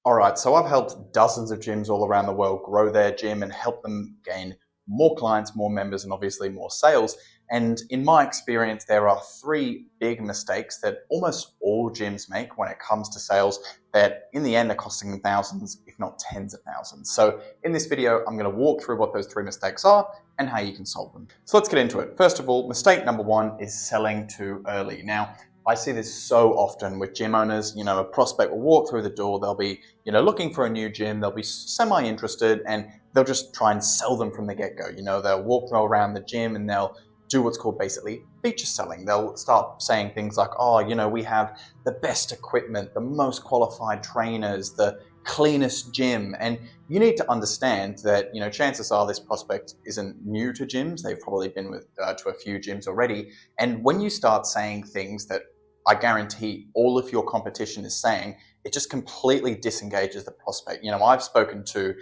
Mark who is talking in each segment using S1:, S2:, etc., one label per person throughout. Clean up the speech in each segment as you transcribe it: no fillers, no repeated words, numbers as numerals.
S1: All right, so I've helped dozens of gyms all around the world grow their gym and help them gain more clients, more members, and obviously more sales. And in my experience, there are three big mistakes that almost all gyms make when it comes to sales that in the end are costing them thousands, if not tens of thousands. So in this video, I'm going to walk through what those three mistakes are and how you can solve them. So let's get into it. First of all, mistake number one is selling too early. Now, I see this so often with gym owners. A prospect will walk through the door, they'll be, looking for a new gym, they'll be semi-interested, and they'll just try and sell them from the get-go. They'll walk around the gym and they'll do what's called basically feature selling. They'll start saying things like, we have the best equipment, the most qualified trainers, the cleanest gym. And you need to understand that, chances are this prospect isn't new to gyms. They've probably been to a few gyms already. And when you start saying things that I guarantee all of your competition is saying, it just completely disengages the prospect. I've spoken to,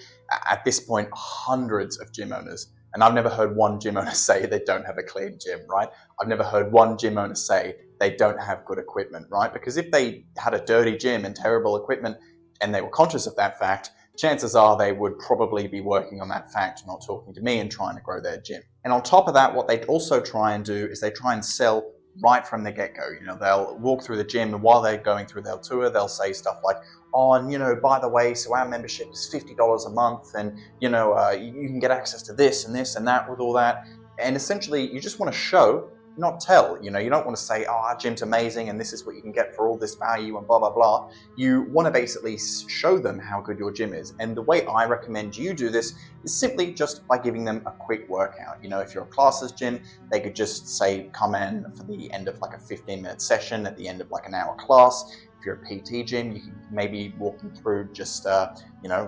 S1: at this point, hundreds of gym owners, and I've never heard one gym owner say they don't have a clean gym, right? I've never heard one gym owner say they don't have good equipment, right? Because if they had a dirty gym and terrible equipment and they were conscious of that fact, chances are they would probably be working on that fact, not talking to me and trying to grow their gym. And on top of that, what they also try and do is they try and sell right from the get-go. They'll walk through the gym, and while they're going through their tour, they'll say stuff like, and by the way, so our membership is $50 a month, and you can get access to this and this and that with all that. And essentially, you just want to show, not tell. You don't want to say, our gym's amazing and this is what you can get for all this value and blah, blah, blah. You want to basically show them how good your gym is. And the way I recommend you do this is simply just by giving them a quick workout. If you're a classes gym, they could just say, come in for the end of like a 15-minute session at the end of like an hour class. If you're a PT gym, you can maybe walk them through just,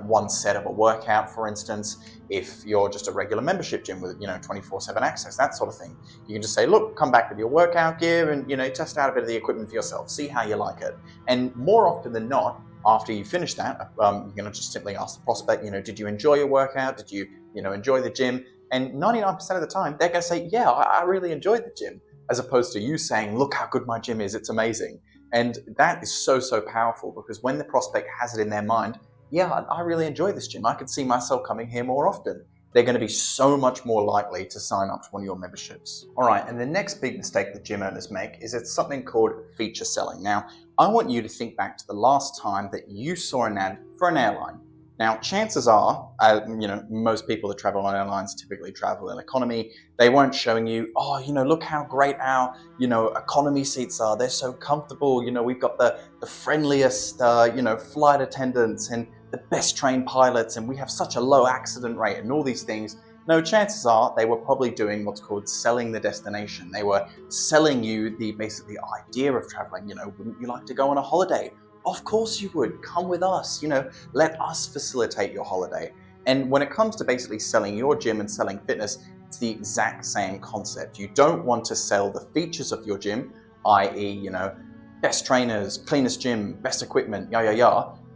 S1: one set of a workout, for instance. If you're just a regular membership gym with, 24/7 access, that sort of thing, you can just say, look, come back with your workout gear and, test out a bit of the equipment for yourself, see how you like it. And more often than not, after you finish that, you're going to just simply ask the prospect, did you enjoy your workout? Did you, enjoy the gym? And 99% of the time, they're going to say, yeah, I really enjoyed the gym, as opposed to you saying, look how good my gym is, it's amazing. And that is so, so powerful, because when the prospect has it in their mind, yeah, I really enjoy this gym, I could see myself coming here more often, they're going to be so much more likely to sign up to one of your memberships. All right, and the next big mistake that gym owners make is it's something called feature selling. Now, I want you to think back to the last time that you saw an ad for an airline. Now, chances are, most people that travel on airlines typically travel in economy. They weren't showing you, look how great our, economy seats are. They're so comfortable. We've got the friendliest, flight attendants and the best trained pilots, and we have such a low accident rate and all these things. No, chances are they were probably doing what's called selling the destination. They were selling you the idea of traveling. Wouldn't you like to go on a holiday? Of course you would. Come with us, let us facilitate your holiday. And when it comes to basically selling your gym and selling fitness, it's the exact same concept. You don't want to sell the features of your gym, i.e., best trainers, cleanest gym, best equipment,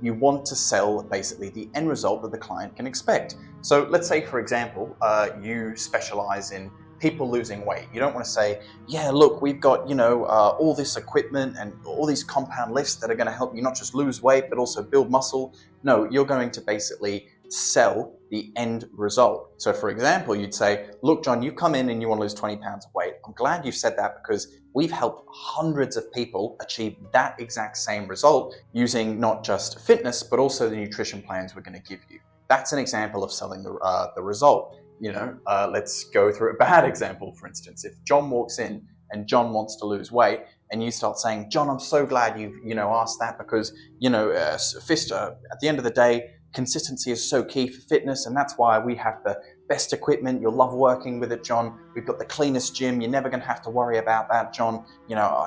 S1: You want to sell basically the end result that the client can expect. So let's say, for example, you specialize in people losing weight. You don't want to say, yeah, look, we've got, all this equipment and all these compound lifts that are going to help you not just lose weight, but also build muscle. No, you're going to basically sell the end result. So for example, you'd say, look, John, you come in and you want to lose 20 pounds of weight. I'm glad you said that, because we've helped hundreds of people achieve that exact same result using not just fitness, but also the nutrition plans we're going to give you. That's an example of selling the result. Let's go through a bad example, for instance. If John walks in and John wants to lose weight, and you start saying, John, I'm so glad you've, asked that, because, at the end of the day, consistency is so key for fitness, and that's why we have the best equipment. You'll love working with it, John. We've got the cleanest gym. You're never going to have to worry about that, John.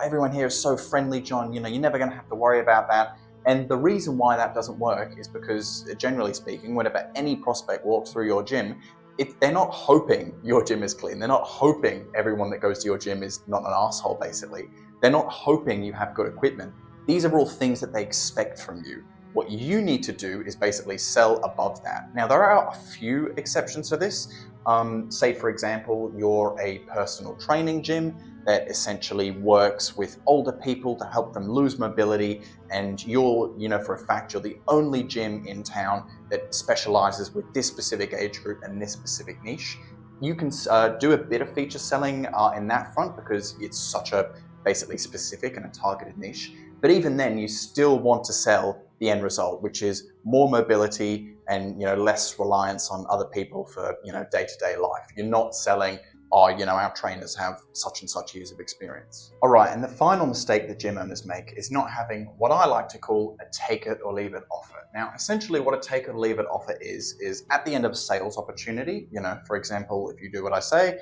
S1: Everyone here is so friendly, John. You're never going to have to worry about that. And the reason why that doesn't work is because, generally speaking, whenever any prospect walks through your gym, they're not hoping your gym is clean. They're not hoping everyone that goes to your gym is not an asshole, basically. They're not hoping you have good equipment. These are all things that they expect from you. What you need to do is basically sell above that. Now, there are a few exceptions to this. Say, for example, you're a personal training gym. that essentially works with older people to help them lose mobility, and you're, for a fact, you're the only gym in town that specializes with this specific age group and this specific niche, you can do a bit of feature selling in that front because it's such a basically specific and a targeted niche. But even then, you still want to sell the end result, which is more mobility and less reliance on other people for day-to-day life. You're not selling, oh, our trainers have such and such years of experience. All right, and the final mistake that gym owners make is not having what I like to call a take it or leave it offer. Now, essentially what a take it or leave it offer is at the end of a sales opportunity, for example, if you do what I say,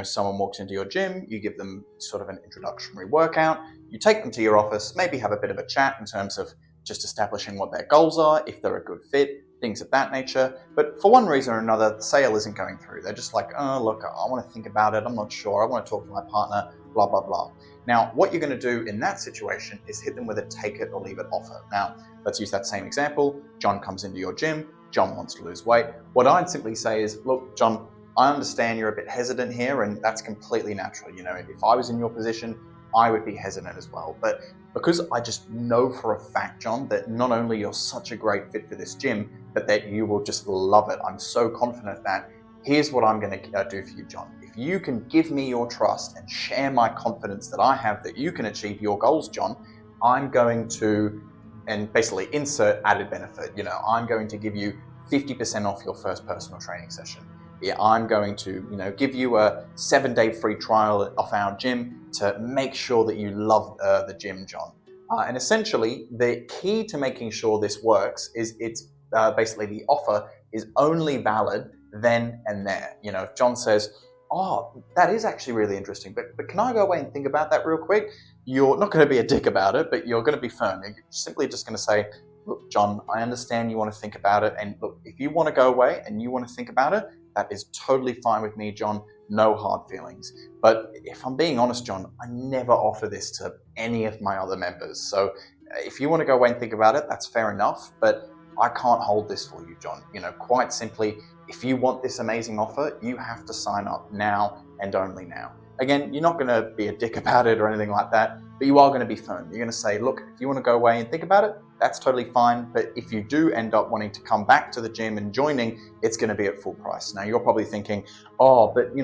S1: someone walks into your gym, you give them sort of an introductory workout, you take them to your office, maybe have a bit of a chat in terms of just establishing what their goals are, if they're a good fit, things of that nature. But for one reason or another, the sale isn't going through. They're just like, oh, look, I want to think about it. I'm not sure. I want to talk to my partner, blah, blah, blah. Now, what you're going to do in that situation is hit them with a take it or leave it offer. Now, let's use that same example. John comes into your gym. John wants to lose weight. What I'd simply say is, look, John, I understand you're a bit hesitant here, and that's completely natural. If I was in your position, I would be hesitant as well. But because I just know for a fact, John, that not only you're such a great fit for this gym, but that you will just love it. I'm so confident that here's what I'm going to do for you, John. If you can give me your trust and share my confidence that I have that you can achieve your goals, John, I'm going to, and basically insert added benefit, I'm going to give you 50% off your first personal training session. Yeah, I'm going to, give you a 7-day free trial of our gym to make sure that you love the gym, John. And essentially, the key to making sure this works is it's basically the offer is only valid then and there. If John says, oh, that is actually really interesting, but can I go away and think about that real quick? You're not going to be a dick about it, but you're going to be firm. You're simply just going to say, look, John, I understand you want to think about it. And look, if you want to go away and you want to think about it, that is totally fine with me, John. No hard feelings. But if I'm being honest, John, I never offer this to any of my other members. So if you want to go away and think about it, that's fair enough. But I can't hold this for you, John. Quite simply, if you want this amazing offer, you have to sign up now and only now. Again, you're not going to be a dick about it or anything like that, but you are going to be firm. You're going to say, look, if you want to go away and think about it, that's totally fine. But if you do end up wanting to come back to the gym and joining, it's going to be at full price. Now, you're probably thinking, oh, but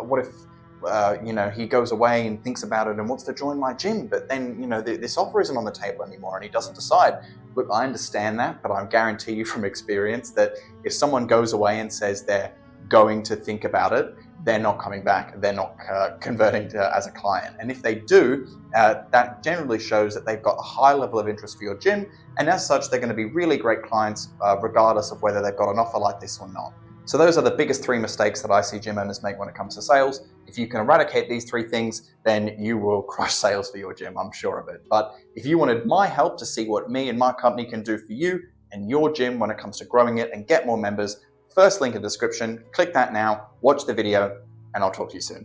S1: what if he goes away and thinks about it and wants to join my gym, but then this offer isn't on the table anymore and he doesn't decide. Look, I understand that, but I guarantee you from experience that if someone goes away and says they're going to think about it, they're not coming back, they're not converting as a client. And if they do, that generally shows that they've got a high level of interest for your gym, and as such, they're going to be really great clients regardless of whether they've got an offer like this or not. So those are the biggest 3 mistakes that I see gym owners make when it comes to sales. If you can eradicate these 3 things, then you will crush sales for your gym, I'm sure of it. But if you wanted my help to see what me and my company can do for you and your gym when it comes to growing it and get more members, first link in the description, click that now, watch the video, and I'll talk to you soon.